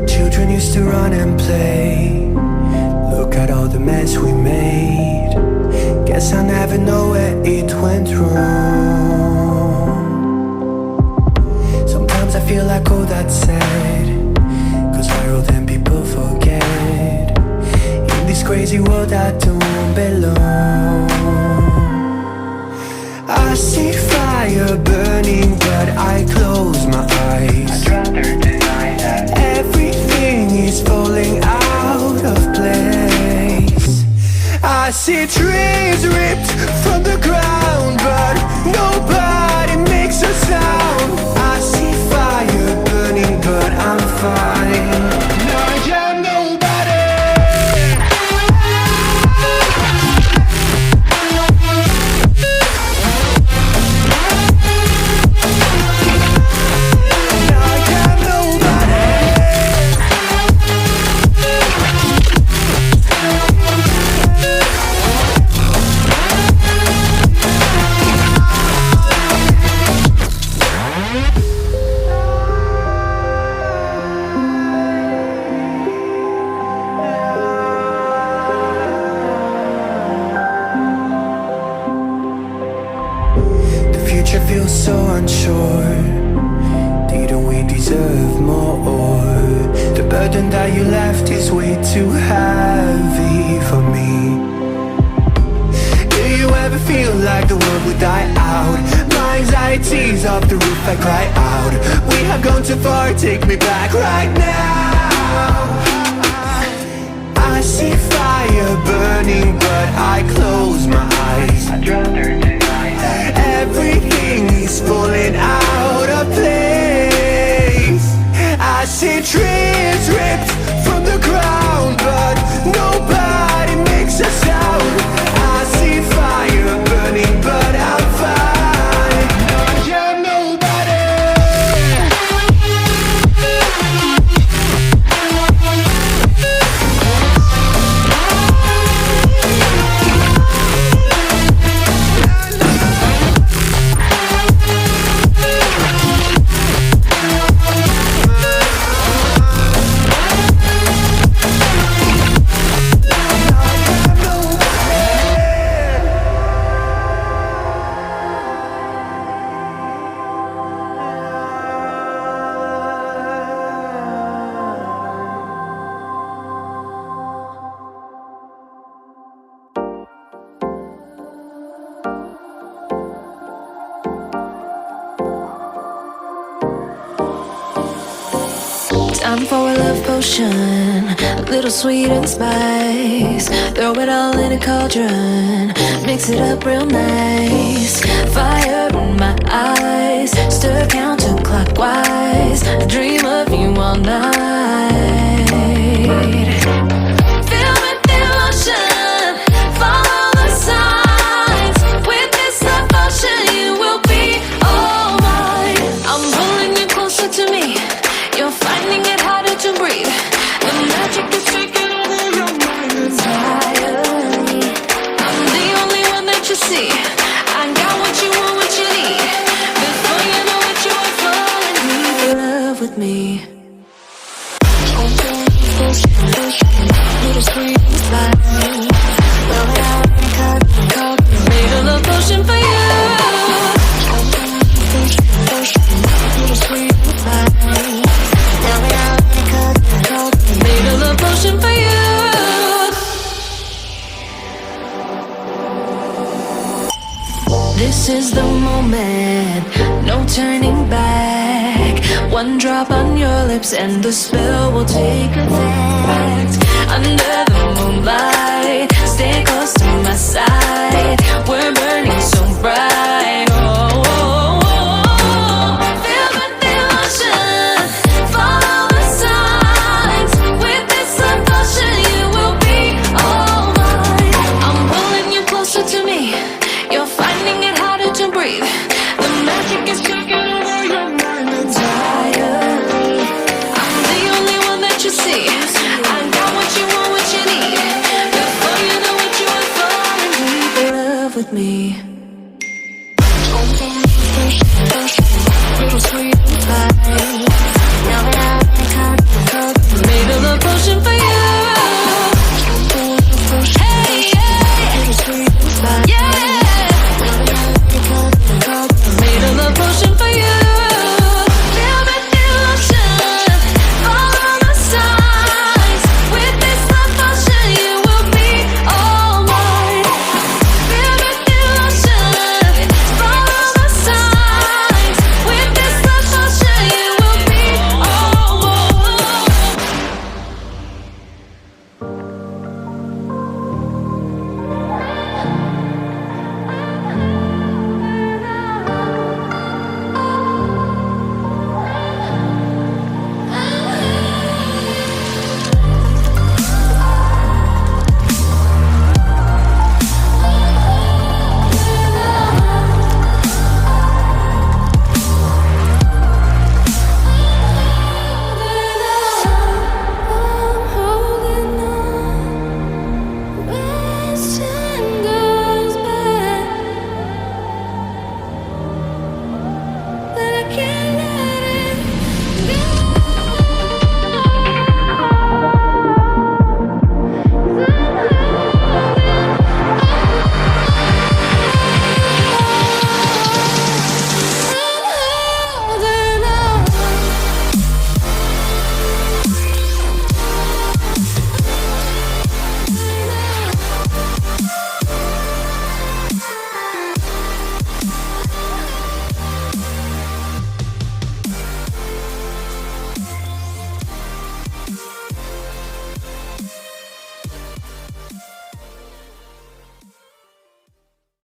Children used to run and play. Look at all the mess we made. Guess I never know where it went wrong. Sometimes I feel like, oh, that's sad, 'cause viral then people forget. In this crazy world I don't belong. I see fire burning but I close my eyes. I'd rather deny that. Everything is falling out of place. I see trees ripped from the ground but nobody makes a sound. I see fire burning but I'm fine. No, I'm nobody. Feels so unsure. Didn't we deserve more? The burden that you left is way too heavy for me. Do you ever feel like the world would die out? My anxiety's off the roof, I cry out. We have gone too far, take me back right now. I see fire burning but I close my eyes. I'd rather deny that. Everything is falling out of place. I see trees ripped from the ground but nobody makes a sound. I see fire burning but I'm fine. No, you're nobody. Time for a love potion, a little sweet and spice. Throw it all in a cauldron, mix it up real nice. Fire in my eyes, stir counterclockwise. I dream of you all night. Feel with the emotion, follow the signs. With this devotion, you will be all mine. I'm pulling you closer to me. You're finding it harder to breathe. The magic is taking over your mind entirely. I'm the only one that you see. I got what you want, what you need. Before you know it, you are falling deep in love with me. Little sweet and spice. Throw it out and cut. Made a love potion for you. Little sweet and spice. Made a love potion for you. This is the moment, no turning back. One drop on your lips and the spell will take effect. Under the moonlight, stay close to my side. We're burning so bright. Oh, oh, oh. Feel the emotion, follow the signs. With this devotion, you will be all mine. I'm pulling you closer to me. You're finding it harder to breathe. The magic is taking over your mind entirely. I'm the only one that you see. I got what you want, what you need. Before you know it, you are falling deep in love with me.